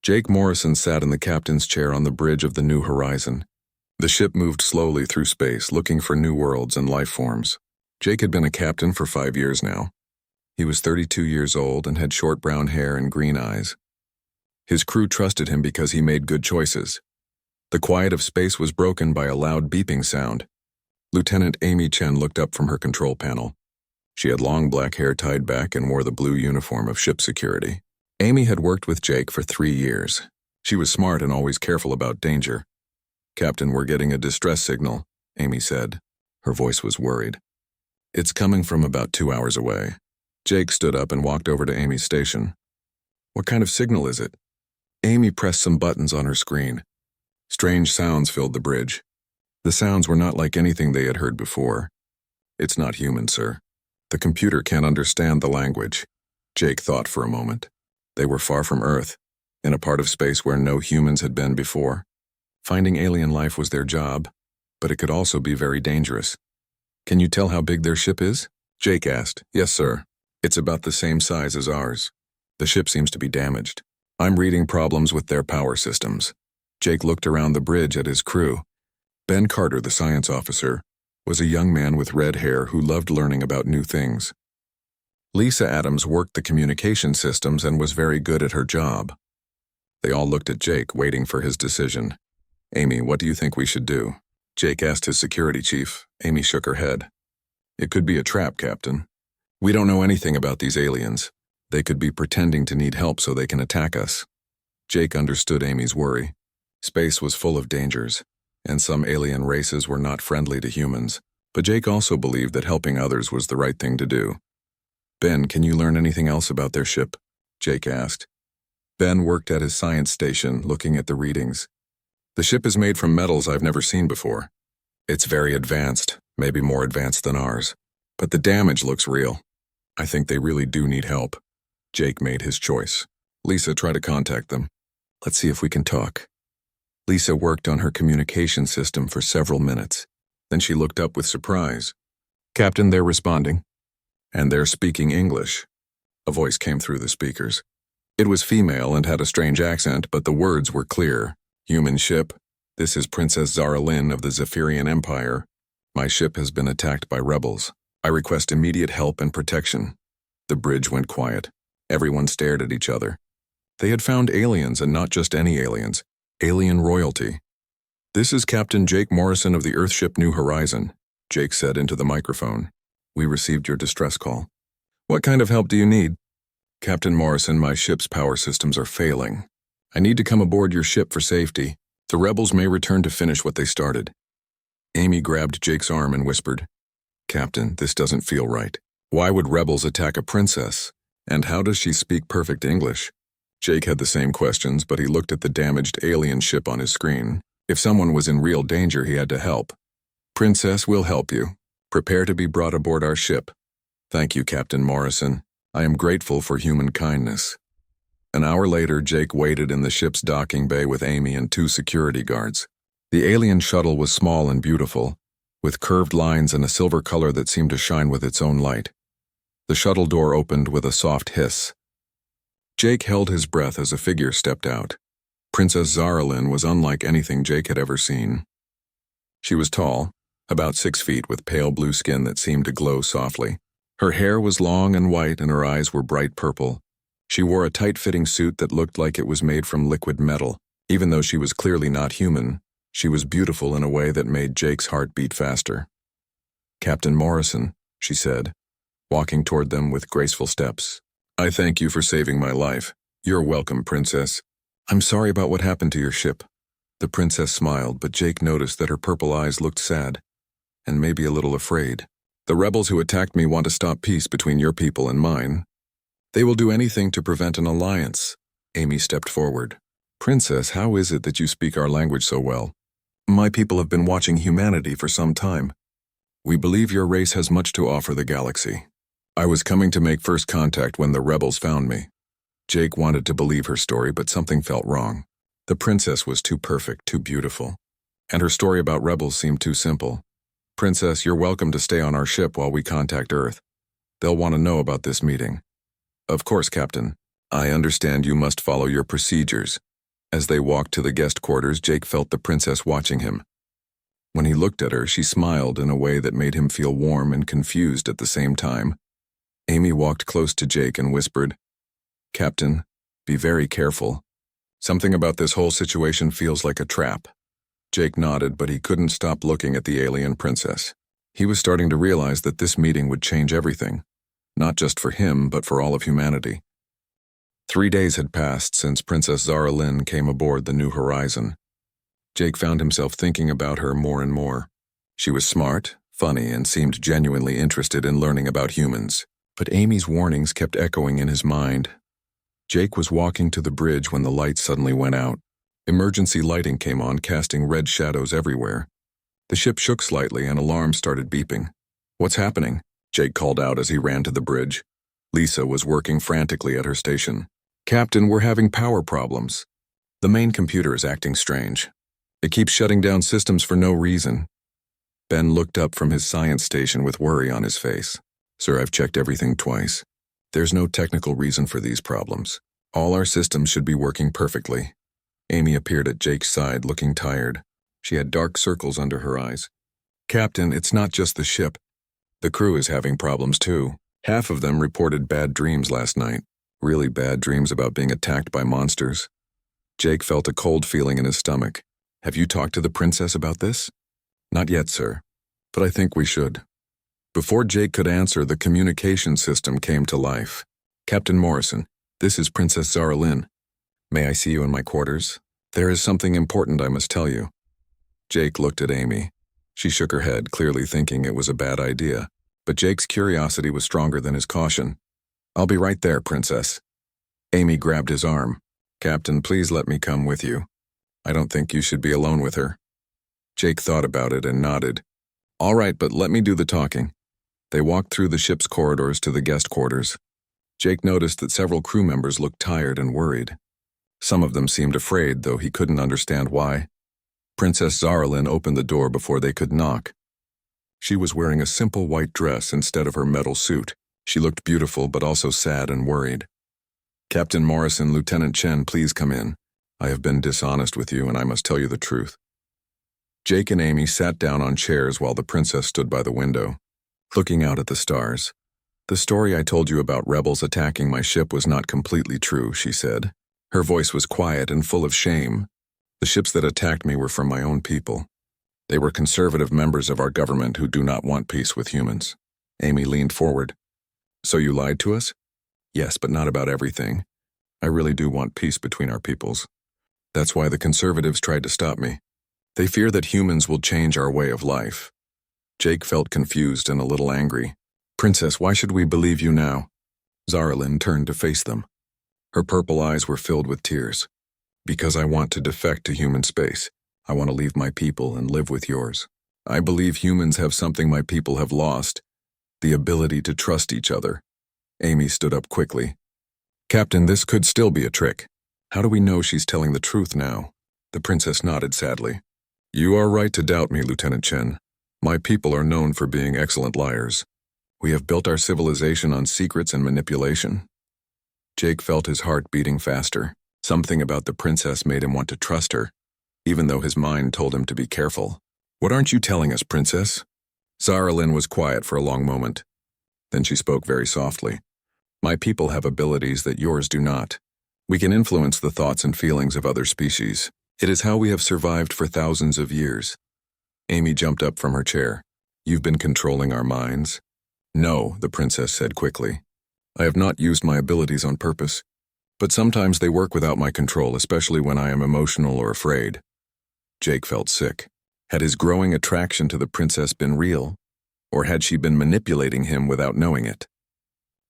Jake Morrison sat in the captain's chair on the bridge of the New Horizon. The ship moved slowly through space, looking for new worlds and life forms. Jake had been a captain for 5 years now. He was 32 years old and had short brown hair and green eyes. His crew trusted him because he made good choices. The quiet of space was broken by a loud beeping sound. Lieutenant Amy Chen looked up from her control panel. She had long black hair tied back and wore the blue uniform of ship security. Amy had worked with Jake for 3 years. She was smart and always careful about danger. "Captain, we're getting a distress signal," Amy said. Her voice was worried. "It's coming from about 2 hours away." Jake stood up and walked over to Amy's station. "What kind of signal is it?" Amy pressed some buttons on her screen. Strange sounds filled the bridge. The sounds were not like anything they had heard before. "It's not human, sir. The computer can't understand the language." Jake thought for a moment. They were far from Earth, in a part of space where no humans had been before. Finding alien life was their job, but it could also be very dangerous. "Can you tell how big their ship is?" Jake asked. "Yes, sir. It's about the same size as ours. The ship seems to be damaged. I'm reading problems with their power systems." Jake looked around the bridge at his crew. Ben Carter, the science officer, was a young man with red hair who loved learning about new things. Lisa Adams worked the communication systems and was very good at her job. They all looked at Jake, waiting for his decision. "Amy, what do you think we should do?" Jake asked his security chief. Amy shook her head. "It could be a trap, Captain. We don't know anything about these aliens. They could be pretending to need help so they can attack us." Jake understood Amy's worry. Space was full of dangers, and some alien races were not friendly to humans, but Jake also believed that helping others was the right thing to do. "Ben, can you learn anything else about their ship?" Jake asked. Ben worked at his science station, looking at the readings. "The ship is made from metals I've never seen before. It's very advanced, maybe more advanced than ours, but the damage looks real. I think they really do need help." Jake made his choice. "Lisa, try to contact them. Let's see if we can talk." Lisa worked on her communication system for several minutes. Then she looked up with surprise. "Captain, they're responding. And they're speaking English." A voice came through the speakers. It was female and had a strange accent, but the words were clear. "Human ship, this is Princess Zara Lynn of the Zephyrian Empire. My ship has been attacked by rebels. I request immediate help and protection." The bridge went quiet. Everyone stared at each other. They had found aliens, and not just any aliens. Alien royalty. "This is Captain Jake Morrison of the Earthship New Horizon," Jake said into the microphone. "We received your distress call." "What kind of help do you need?" "Captain Morrison, my ship's power systems are failing. I need to come aboard your ship for safety. The rebels may return to finish what they started." Amy grabbed Jake's arm and whispered, "Captain, this doesn't feel right. Why would rebels attack a princess? And how does she speak perfect English?" Jake had the same questions, but he looked at the damaged alien ship on his screen. If someone was in real danger, he had to help. "Princess, we'll help you. Prepare to be brought aboard our ship." "Thank you, Captain Morrison. I am grateful for human kindness." An hour later, Jake waited in the ship's docking bay with Amy and 2 security guards. The alien shuttle was small and beautiful, with curved lines and a silver color that seemed to shine with its own light. The shuttle door opened with a soft hiss. Jake held his breath as a figure stepped out. Princess Zara Lynn was unlike anything Jake had ever seen. She was tall, about 6 feet, with pale blue skin that seemed to glow softly. Her hair was long and white, and her eyes were bright purple. She wore a tight-fitting suit that looked like it was made from liquid metal. Even though she was clearly not human, she was beautiful in a way that made Jake's heart beat faster. "Captain Morrison," she said, walking toward them with graceful steps. "I thank you for saving my life." "You're welcome, Princess. I'm sorry about what happened to your ship." The princess smiled, but Jake noticed that her purple eyes looked sad, and maybe a little afraid. "The rebels who attacked me want to stop peace between your people and mine. They will do anything to prevent an alliance." Amy stepped forward. "Princess, how is it that you speak our language so well?" "My people have been watching humanity for some time. We believe your race has much to offer the galaxy. I was coming to make first contact when the rebels found me." Jake wanted to believe her story, but something felt wrong. The princess was too perfect, too beautiful. And her story about rebels seemed too simple. "Princess, you're welcome to stay on our ship while we contact Earth. They'll want to know about this meeting." "Of course, Captain. I understand you must follow your procedures." As they walked to the guest quarters, Jake felt the princess watching him. When he looked at her, she smiled in a way that made him feel warm and confused at the same time. Amy walked close to Jake and whispered, "Captain, be very careful. Something about this whole situation feels like a trap." Jake nodded, but he couldn't stop looking at the alien princess. He was starting to realize that this meeting would change everything, not just for him, but for all of humanity. 3 days had passed since Princess Zara Lynn came aboard the New Horizon. Jake found himself thinking about her more and more. She was smart, funny, and seemed genuinely interested in learning about humans. But Amy's warnings kept echoing in his mind. Jake was walking to the bridge when the lights suddenly went out. Emergency lighting came on, casting red shadows everywhere. The ship shook slightly and alarms started beeping. "What's happening?" Jake called out as he ran to the bridge. Lisa was working frantically at her station. "Captain, we're having power problems. The main computer is acting strange. It keeps shutting down systems for no reason." Ben looked up from his science station with worry on his face. "Sir, I've checked everything twice. There's no technical reason for these problems. All our systems should be working perfectly." Amy appeared at Jake's side, looking tired. She had dark circles under her eyes. "Captain, it's not just the ship. The crew is having problems too. Half of them reported bad dreams last night. Really bad dreams about being attacked by monsters." Jake felt a cold feeling in his stomach. "Have you talked to the princess about this?" "Not yet, sir. But I think we should." Before Jake could answer, the communication system came to life. "Captain Morrison, this is Princess Zara Lynn. May I see you in my quarters? There is something important I must tell you." Jake looked at Amy. She shook her head, clearly thinking it was a bad idea. But Jake's curiosity was stronger than his caution. "I'll be right there, Princess." Amy grabbed his arm. "Captain, please let me come with you. I don't think you should be alone with her." Jake thought about it and nodded. "All right, but let me do the talking." They walked through the ship's corridors to the guest quarters. Jake noticed that several crew members looked tired and worried. Some of them seemed afraid, though he couldn't understand why. Princess Zara Lynn opened the door before they could knock. She was wearing a simple white dress instead of her metal suit. She looked beautiful, but also sad and worried. "Captain Morrison, Lieutenant Chen, please come in. I have been dishonest with you, and I must tell you the truth." Jake and Amy sat down on chairs while the princess stood by the window, looking out at the stars. "The story I told you about rebels attacking my ship was not completely true," she said. Her voice was quiet and full of shame. "The ships that attacked me were from my own people. They were conservative members of our government who do not want peace with humans." Amy leaned forward. "So you lied to us?" "Yes, but not about everything. I really do want peace between our peoples. That's why the conservatives tried to stop me. They fear that humans will change our way of life." Jake felt confused and a little angry. "Princess, why should we believe you now?" Zara Lynn turned to face them. Her purple eyes were filled with tears. "Because I want to defect to human space. I want to leave my people and live with yours. I believe humans have something my people have lost, the ability to trust each other." Amy stood up quickly. "Captain, this could still be a trick. How do we know she's telling the truth now?" The princess nodded sadly. "You are right to doubt me, Lieutenant Chen. My people are known for being excellent liars. We have built our civilization on secrets and manipulation." Jake felt his heart beating faster. Something about the princess made him want to trust her, even though his mind told him to be careful. "What aren't you telling us, Princess?" Zara Lynn was quiet for a long moment. Then she spoke very softly. "My people have abilities that yours do not. We can influence the thoughts and feelings of other species. It is how we have survived for thousands of years." Amy jumped up from her chair. "You've been controlling our minds?" "No," the princess said quickly. "I have not used my abilities on purpose. But sometimes they work without my control, especially when I am emotional or afraid." Jake felt sick. Had his growing attraction to the princess been real? Or had she been manipulating him without knowing it?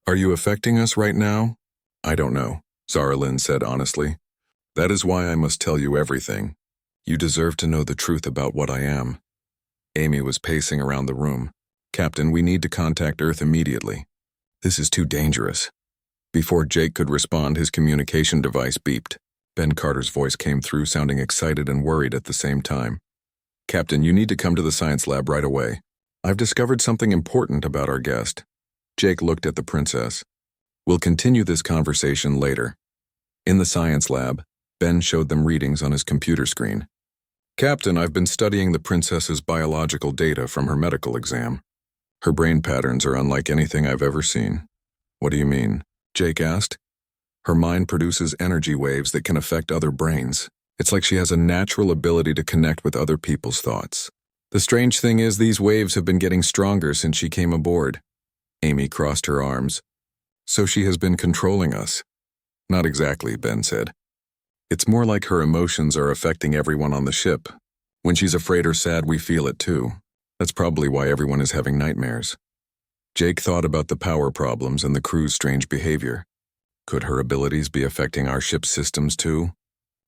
"Are you affecting us right now?" "I don't know," Zara Lynn said honestly. "That is why I must tell you everything. You deserve to know the truth about what I am." Amy was pacing around the room. "Captain, we need to contact Earth immediately. This is too dangerous." Before Jake could respond, his communication device beeped. Ben Carter's voice came through, sounding excited and worried at the same time. "Captain, you need to come to the science lab right away. I've discovered something important about our guest." Jake looked at the princess. "We'll continue this conversation later." In the science lab, Ben showed them readings on his computer screen. "Captain, I've been studying the princess's biological data from her medical exam. Her brain patterns are unlike anything I've ever seen." "What do you mean?" Jake asked. "Her mind produces energy waves that can affect other brains. It's like she has a natural ability to connect with other people's thoughts. The strange thing is these waves have been getting stronger since she came aboard." Amy crossed her arms. "So she has been controlling us?" "Not exactly," Ben said. "It's more like her emotions are affecting everyone on the ship. When she's afraid or sad, we feel it too. That's probably why everyone is having nightmares." Jake thought about the power problems and the crew's strange behavior. Could her abilities be affecting our ship's systems too?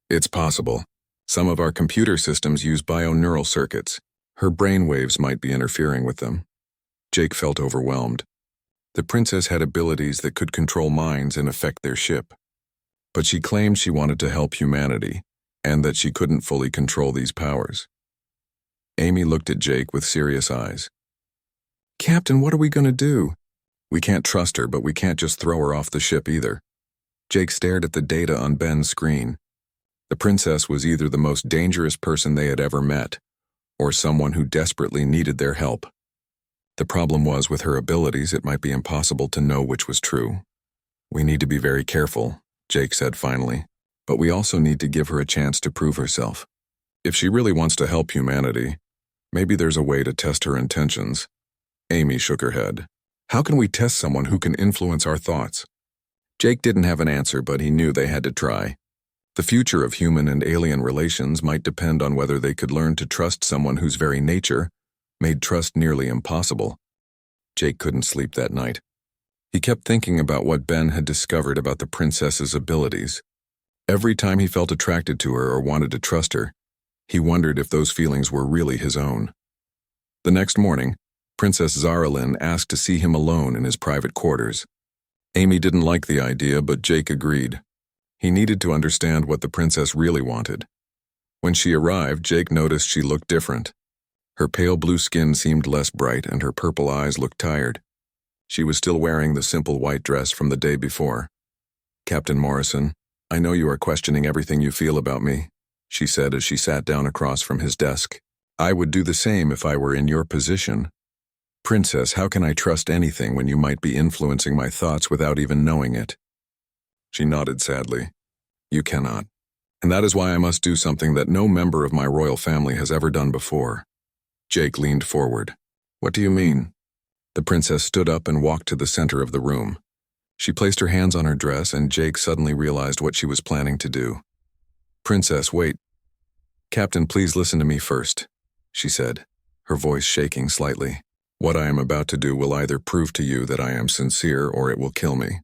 "It's possible. Some of our computer systems use bioneural circuits. Her brain waves might be interfering with them." Jake felt overwhelmed. The princess had abilities that could control minds and affect their ship. But she claimed she wanted to help humanity, and that she couldn't fully control these powers. Amy looked at Jake with serious eyes. "Captain, what are we going to do?" "We can't trust her, but we can't just throw her off the ship either." Jake stared at the data on Ben's screen. The princess was either the most dangerous person they had ever met, or someone who desperately needed their help. The problem was, with her abilities, it might be impossible to know which was true. "We need to be very careful," Jake said finally, "but we also need to give her a chance to prove herself. If she really wants to help humanity, maybe there's a way to test her intentions." Amy shook her head. "How can we test someone who can influence our thoughts?" Jake didn't have an answer, but he knew they had to try. The future of human and alien relations might depend on whether they could learn to trust someone whose very nature made trust nearly impossible. Jake couldn't sleep that night. He kept thinking about what Ben had discovered about the princess's abilities. Every time he felt attracted to her or wanted to trust her, he wondered if those feelings were really his own. The next morning, Princess Zaralyn asked to see him alone in his private quarters. Amy didn't like the idea, but Jake agreed. He needed to understand what the princess really wanted. When she arrived, Jake noticed she looked different. Her pale blue skin seemed less bright, and her purple eyes looked tired. She was still wearing the simple white dress from the day before. "Captain Morrison, I know you are questioning everything you feel about me," she said as she sat down across from his desk. "I would do the same if I were in your position. Princess, how can I trust anything when you might be influencing my thoughts without even knowing it?" She nodded sadly. "You cannot. And that is why I must do something that no member of my royal family has ever done before." Jake leaned forward. "What do you mean?" The princess stood up and walked to the center of the room. She placed her hands on her dress, and Jake suddenly realized what she was planning to do. "Princess, wait. Captain, please listen to me first," she said, her voice shaking slightly. "What I am about to do will either prove to you that I am sincere or it will kill me.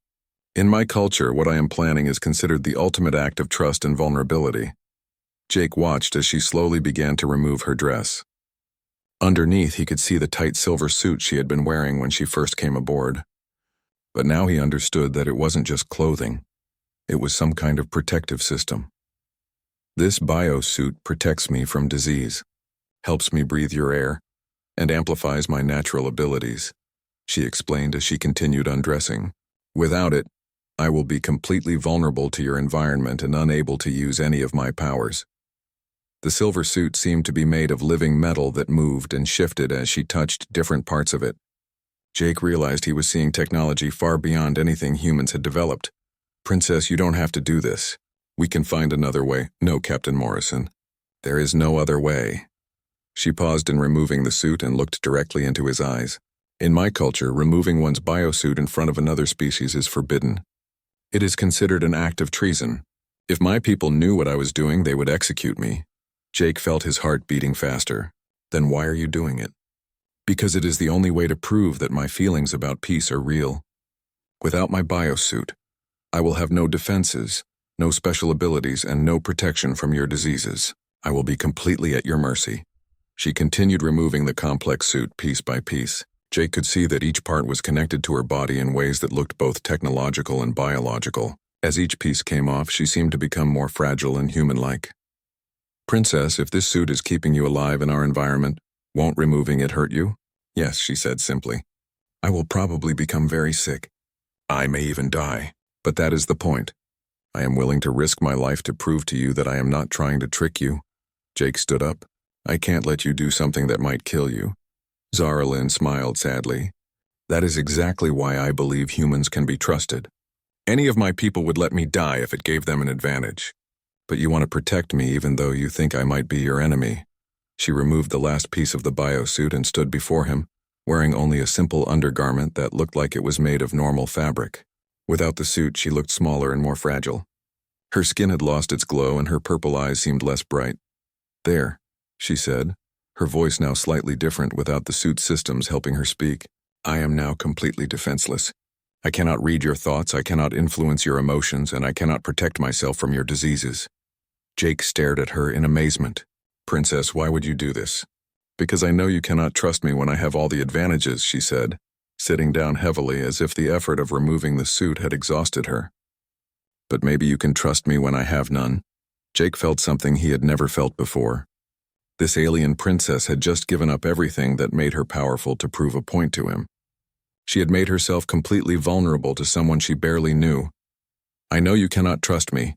In my culture, what I am planning is considered the ultimate act of trust and vulnerability." Jake watched as she slowly began to remove her dress. Underneath, he could see the tight silver suit she had been wearing when she first came aboard. But now he understood that it wasn't just clothing. It was some kind of protective system. "This biosuit protects me from disease, helps me breathe your air, and amplifies my natural abilities," she explained as she continued undressing. "Without it, I will be completely vulnerable to your environment and unable to use any of my powers." The silver suit seemed to be made of living metal that moved and shifted as she touched different parts of it. Jake realized he was seeing technology far beyond anything humans had developed. "Princess, you don't have to do this. We can find another way." "No, Captain Morrison. There is no other way." She paused in removing the suit and looked directly into his eyes. "In my culture, removing one's biosuit in front of another species is forbidden. It is considered an act of treason. If my people knew what I was doing, they would execute me." Jake felt his heart beating faster. "Then why are you doing it?" "Because it is the only way to prove that my feelings about peace are real. Without my biosuit, I will have no defenses, no special abilities, and no protection from your diseases. I will be completely at your mercy." She continued removing the complex suit piece by piece. Jake could see that each part was connected to her body in ways that looked both technological and biological. As each piece came off, she seemed to become more fragile and human-like. "Princess, if this suit is keeping you alive in our environment, won't removing it hurt you?" "Yes," she said simply. "I will probably become very sick. I may even die. But that is the point. I am willing to risk my life to prove to you that I am not trying to trick you. Jake stood up. I can't let you do something that might kill you. Zara Lynn smiled sadly. That is exactly why I believe humans can be trusted. Any of my people would let me die if it gave them an advantage. But you want to protect me even though you think I might be your enemy. She removed the last piece of the biosuit and stood before him, wearing only a simple undergarment that looked like it was made of normal fabric. Without the suit, she looked smaller and more fragile. Her skin had lost its glow and her purple eyes seemed less bright. There, she said, her voice now slightly different without the suit systems helping her speak. I am now completely defenseless. I cannot read your thoughts, I cannot influence your emotions, and I cannot protect myself from your diseases. Jake stared at her in amazement. Princess, why would you do this? Because I know you cannot trust me when I have all the advantages, she said, sitting down heavily as if the effort of removing the suit had exhausted her. But maybe you can trust me when I have none. Jake felt something he had never felt before. This alien princess had just given up everything that made her powerful to prove a point to him. She had made herself completely vulnerable to someone she barely knew. I know you cannot trust me,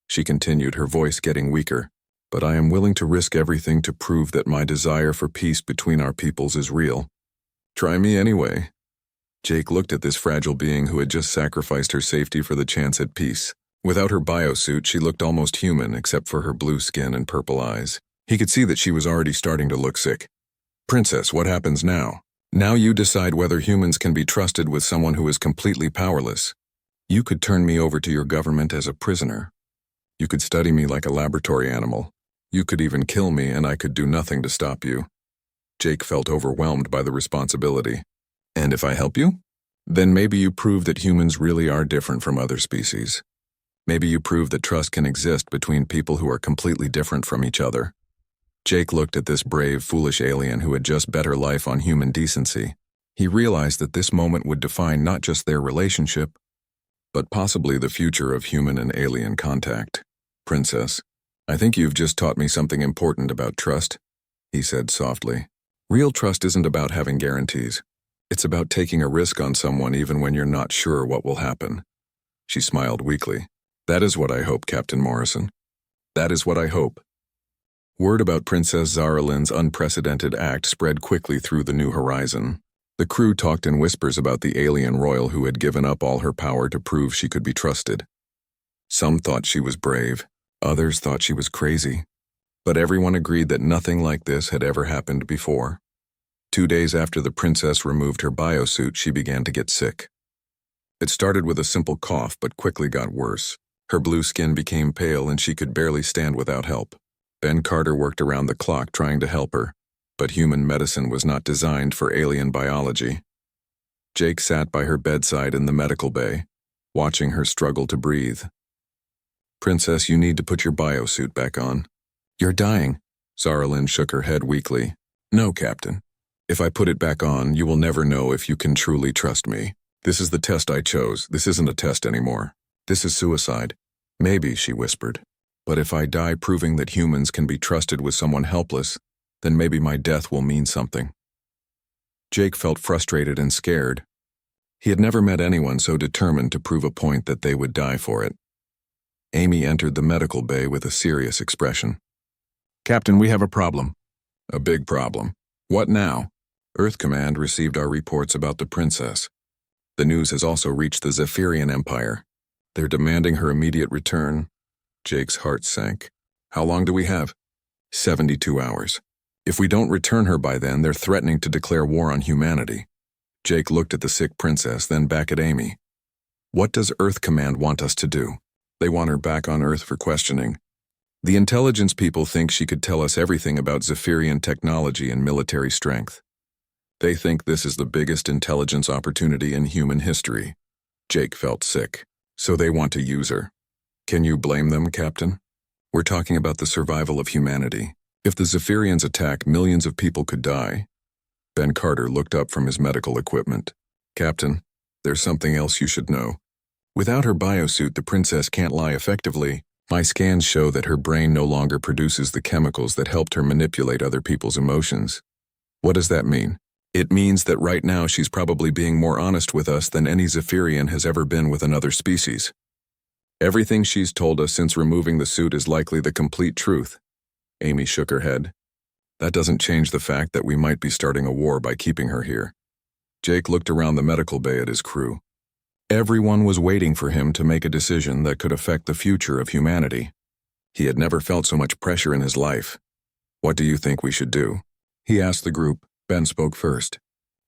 she continued, her voice getting weaker, but I am willing to risk everything to prove that my desire for peace between our peoples is real. Try me anyway. Jake looked at this fragile being who had just sacrificed her safety for the chance at peace. Without her biosuit, she looked almost human except for her blue skin and purple eyes. He could see that she was already starting to look sick. Princess, what happens now? Now you decide whether humans can be trusted with someone who is completely powerless. You could turn me over to your government as a prisoner. You could study me like a laboratory animal. You could even kill me and I could do nothing to stop you. Jake felt overwhelmed by the responsibility. And if I help you? Then maybe you prove that humans really are different from other species. Maybe you prove that trust can exist between people who are completely different from each other. Jake looked at this brave, foolish alien who had just bet her life on human decency. He realized that this moment would define not just their relationship, but possibly the future of human and alien contact. Princess, I think you've just taught me something important about trust, he said softly. Real trust isn't about having guarantees. It's about taking a risk on someone even when you're not sure what will happen. She smiled weakly. That is what I hope, Captain Morrison. That is what I hope. Word about Princess Zara Lynn's unprecedented act spread quickly through the New Horizon. The crew talked in whispers about the alien royal who had given up all her power to prove she could be trusted. Some thought she was brave, others thought she was crazy. But everyone agreed that nothing like this had ever happened before. 2 days after the princess removed her biosuit, she began to get sick. It started with a simple cough, but quickly got worse. Her blue skin became pale and she could barely stand without help. Ben Carter worked around the clock trying to help her, but human medicine was not designed for alien biology. Jake sat by her bedside in the medical bay, watching her struggle to breathe. Princess, you need to put your biosuit back on. You're dying. Zara Lynn shook her head weakly. No, Captain. If I put it back on, you will never know if you can truly trust me. This is the test I chose. This isn't a test anymore. This is suicide. Maybe, she whispered. But if I die proving that humans can be trusted with someone helpless, then maybe my death will mean something. Jake felt frustrated and scared. He had never met anyone so determined to prove a point that they would die for it. Amy entered the medical bay with a serious expression. Captain, we have a problem. A big problem. What now? Earth Command received our reports about the princess. The news has also reached the Zephyrian Empire. They're demanding her immediate return. Jake's heart sank. How long do we have? 72 hours. If we don't return her by then, they're threatening to declare war on humanity. Jake looked at the sick princess, then back at Amy. What does Earth Command want us to do? They want her back on Earth for questioning. The intelligence people think she could tell us everything about Zephyrian technology and military strength. They think this is the biggest intelligence opportunity in human history. Jake felt sick, so they want to use her. Can you blame them, Captain? We're talking about the survival of humanity. If the Zephyrians attack, millions of people could die. Ben Carter looked up from his medical equipment. Captain, there's something else you should know. Without her biosuit, the princess can't lie effectively. My scans show that her brain no longer produces the chemicals that helped her manipulate other people's emotions. What does that mean? It means that right now she's probably being more honest with us than any Zephyrian has ever been with another species. Everything she's told us since removing the suit is likely the complete truth. Amy shook her head. That doesn't change the fact that we might be starting a war by keeping her here. Jake looked around the medical bay at his crew. Everyone was waiting for him to make a decision that could affect the future of humanity. He had never felt so much pressure in his life. What do you think we should do? He asked the group. Ben spoke first.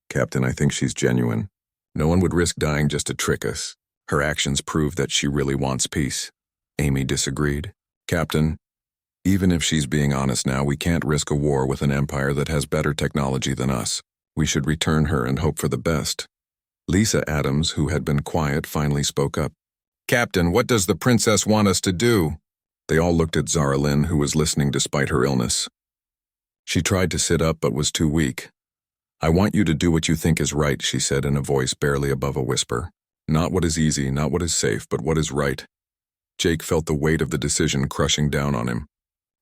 Captain, I think she's genuine. No one would risk dying just to trick us. Her actions prove that she really wants peace. Amy disagreed. Captain, even if she's being honest now, we can't risk a war with an empire that has better technology than us. We should return her and hope for the best. Lisa Adams, who had been quiet, finally spoke up. Captain, what does the princess want us to do? They all looked at Zara Lynn, who was listening despite her illness. She tried to sit up but was too weak. I want you to do what you think is right, she said in a voice barely above a whisper. Not what is easy, not what is safe, but what is right. Jake felt the weight of the decision crushing down on him.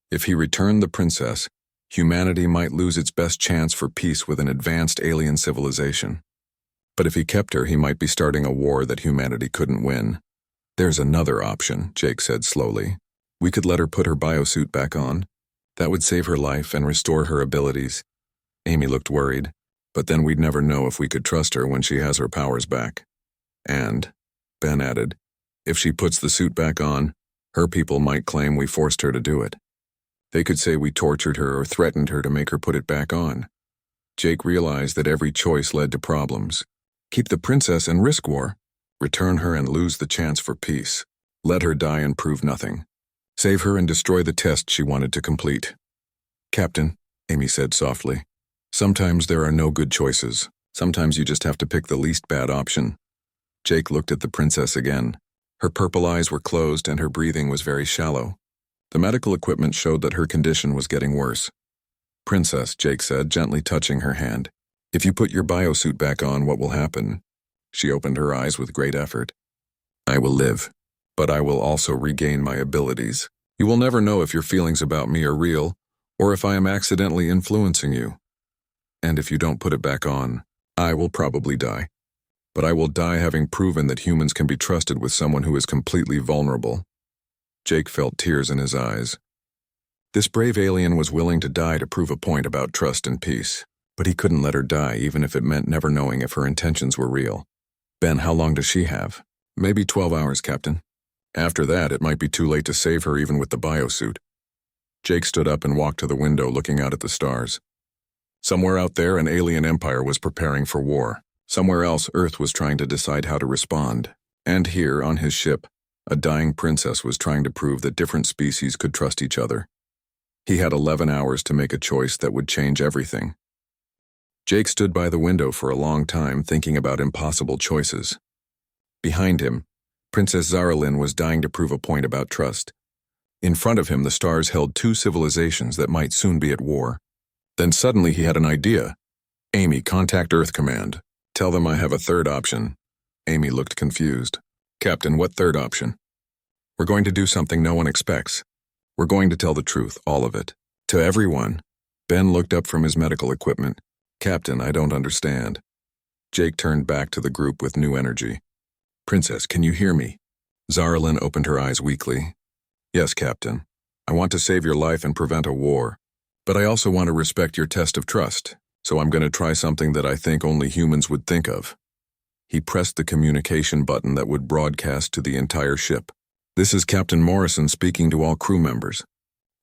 If he returned the princess, humanity might lose its best chance for peace with an advanced alien civilization. But if he kept her, he might be starting a war that humanity couldn't win. There's another option, Jake said slowly. We could let her put her biosuit back on. That would save her life and restore her abilities. Amy looked worried, but then we'd never know if we could trust her when she has her powers back. And, Ben added, if she puts the suit back on, her people might claim we forced her to do it. They could say we tortured her or threatened her to make her put it back on. Jake realized that every choice led to problems. Keep the princess and risk war. Return her and lose the chance for peace. Let her die and prove nothing. Save her and destroy the test she wanted to complete. Captain, Amy said softly, sometimes there are no good choices. Sometimes you just have to pick the least bad option. Jake looked at the princess again. Her purple eyes were closed and her breathing was very shallow. The medical equipment showed that her condition was getting worse. Princess, Jake said, gently touching her hand. If you put your biosuit back on, what will happen? She opened her eyes with great effort. I will live, but I will also regain my abilities. You will never know if your feelings about me are real, or if I am accidentally influencing you. And if you don't put it back on, I will probably die. But I will die having proven that humans can be trusted with someone who is completely vulnerable. Jake felt tears in his eyes. This brave alien was willing to die to prove a point about trust and peace, but he couldn't let her die even if it meant never knowing if her intentions were real. Ben, how long does she have? Maybe 12 hours, Captain. After that, it might be too late to save her even with the biosuit. Jake stood up and walked to the window looking out at the stars. Somewhere out there, an alien empire was preparing for war. Somewhere else, Earth was trying to decide how to respond. And here, on his ship, a dying princess was trying to prove that different species could trust each other. He had 11 hours to make a choice that would change everything. Jake stood by the window for a long time thinking about impossible choices. Behind him, Princess Zara Lynn was dying to prove a point about trust. In front of him, the stars held two civilizations that might soon be at war. Then suddenly he had an idea. Amy, contact Earth Command. Tell them I have a third option. Amy looked confused. Captain, what third option? We're going to do something no one expects. We're going to tell the truth, all of it. To everyone. Ben looked up from his medical equipment. Captain, I don't understand. Jake turned back to the group with new energy. Princess, can you hear me? Zara Lynn opened her eyes weakly. Yes, Captain. I want to save your life and prevent a war. But I also want to respect your test of trust, so I'm going to try something that I think only humans would think of. He pressed the communication button that would broadcast to the entire ship. This is Captain Morrison speaking to all crew members.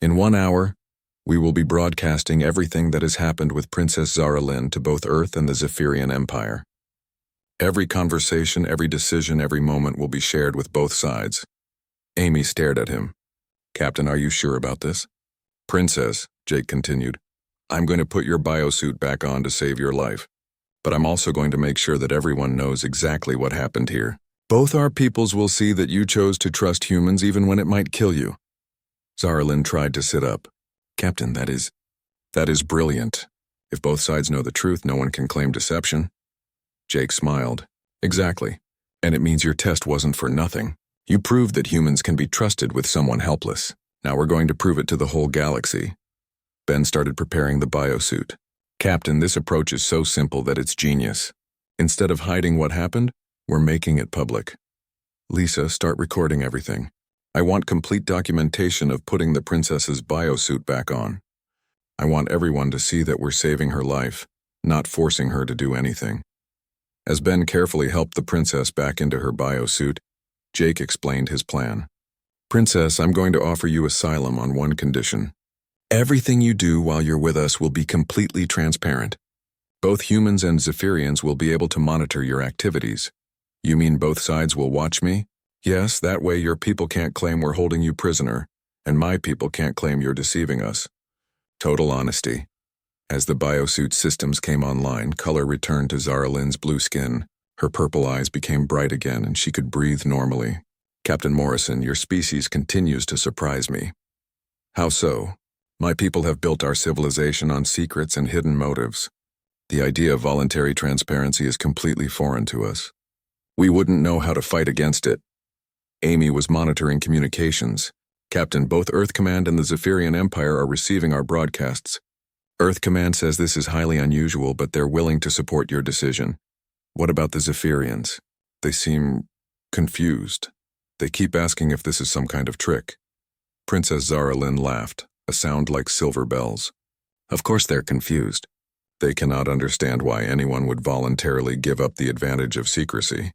In 1 hour, we will be broadcasting everything that has happened with Princess Zara Lynn to both Earth and the Zephyrian Empire. Every conversation, every decision, every moment will be shared with both sides. Amy stared at him. Captain, are you sure about this? Princess, Jake continued, I'm going to put your biosuit back on to save your life. But I'm also going to make sure that everyone knows exactly what happened here. Both our peoples will see that you chose to trust humans even when it might kill you. Zara Lynn tried to sit up. Captain, that is brilliant. If both sides know the truth, no one can claim deception. Jake smiled. Exactly. And it means your test wasn't for nothing. You proved that humans can be trusted with someone helpless. Now we're going to prove it to the whole galaxy. Ben started preparing the biosuit. Captain, this approach is so simple that it's genius. Instead of hiding what happened, we're making it public. Lisa, start recording everything. I want complete documentation of putting the princess's biosuit back on. I want everyone to see that we're saving her life, not forcing her to do anything. As Ben carefully helped the princess back into her biosuit, Jake explained his plan. Princess, I'm going to offer you asylum on one condition. Everything you do while you're with us will be completely transparent. Both humans and Zephyrians will be able to monitor your activities. You mean both sides will watch me? Yes, that way your people can't claim we're holding you prisoner, and my people can't claim you're deceiving us. Total honesty. As the biosuit systems came online, color returned to Zara Lynn's blue skin. Her purple eyes became bright again, and she could breathe normally. Captain Morrison, your species continues to surprise me. How so? My people have built our civilization on secrets and hidden motives. The idea of voluntary transparency is completely foreign to us. We wouldn't know how to fight against it. Amy was monitoring communications. Captain, both Earth Command and the Zephyrian Empire are receiving our broadcasts. Earth Command says this is highly unusual, but they're willing to support your decision. What about the Zephyrians? They seem confused. They keep asking if this is some kind of trick. Princess Zara Lynn laughed, a sound like silver bells. Of course they're confused. They cannot understand why anyone would voluntarily give up the advantage of secrecy.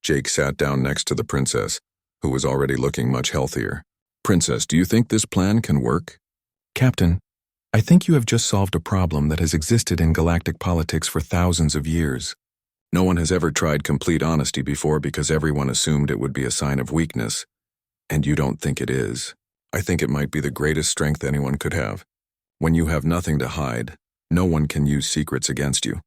Jake sat down next to the princess, who was already looking much healthier. Princess, do you think this plan can work? Captain, I think you have just solved a problem that has existed in galactic politics for thousands of years. No one has ever tried complete honesty before because everyone assumed it would be a sign of weakness. And you don't think it is. I think it might be the greatest strength anyone could have. When you have nothing to hide, no one can use secrets against you.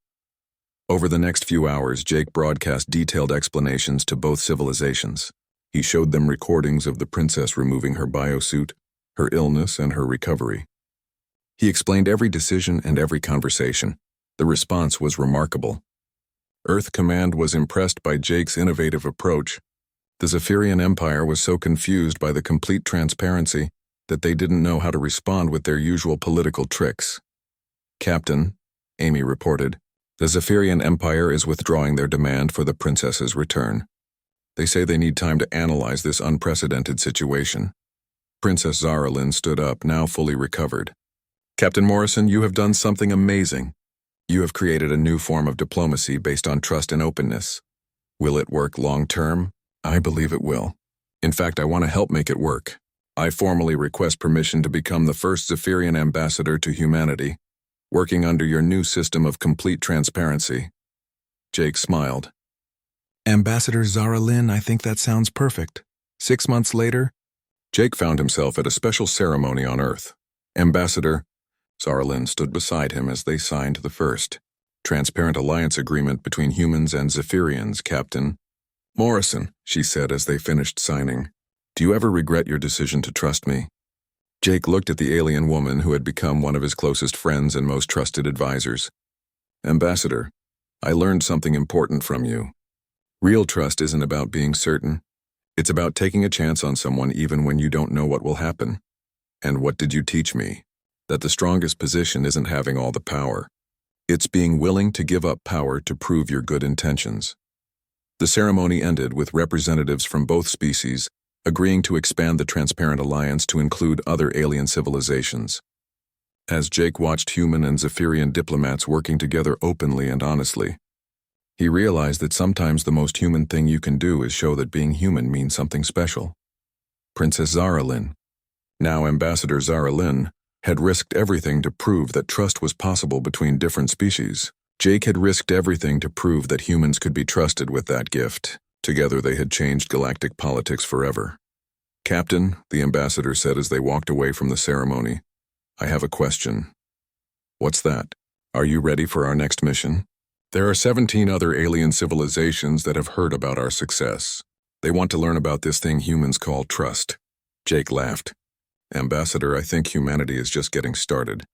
Over the next few hours, Jake broadcast detailed explanations to both civilizations. He showed them recordings of the princess removing her biosuit, her illness, and her recovery. He explained every decision and every conversation. The response was remarkable. Earth Command was impressed by Jake's innovative approach. The Zephyrian Empire was so confused by the complete transparency that they didn't know how to respond with their usual political tricks. Captain, Amy reported, the Zephyrian Empire is withdrawing their demand for the princess's return. They say they need time to analyze this unprecedented situation. Princess Zara Lynn stood up, now fully recovered. Captain Morrison, you have done something amazing. You have created a new form of diplomacy based on trust and openness. Will it work long term? I believe it will. In fact, I want to help make it work. I formally request permission to become the first Zephyrian ambassador to humanity, working under your new system of complete transparency. Jake smiled. Ambassador Zara Lynn, I think that sounds perfect. 6 months later, Jake found himself at a special ceremony on Earth. Ambassador Zara Lynn stood beside him as they signed the first transparent alliance agreement between humans and Zephyrians, Captain Morrison, she said as they finished signing. Do you ever regret your decision to trust me? Jake looked at the alien woman who had become one of his closest friends and most trusted advisors. Ambassador, I learned something important from you. Real trust isn't about being certain. It's about taking a chance on someone even when you don't know what will happen. And what did you teach me? That the strongest position isn't having all the power. It's being willing to give up power to prove your good intentions. The ceremony ended with representatives from both species agreeing to expand the Transparent Alliance to include other alien civilizations. As Jake watched human and Zephyrian diplomats working together openly and honestly, he realized that sometimes the most human thing you can do is show that being human means something special. Princess Zara Lynn, now Ambassador Zara Lynn, had risked everything to prove that trust was possible between different species. Jake had risked everything to prove that humans could be trusted with that gift. Together they had changed galactic politics forever. Captain, the ambassador said as they walked away from the ceremony, I have a question. What's that? Are you ready for our next mission? There are 17 other alien civilizations that have heard about our success. They want to learn about this thing humans call trust. Jake laughed. Ambassador, I think humanity is just getting started.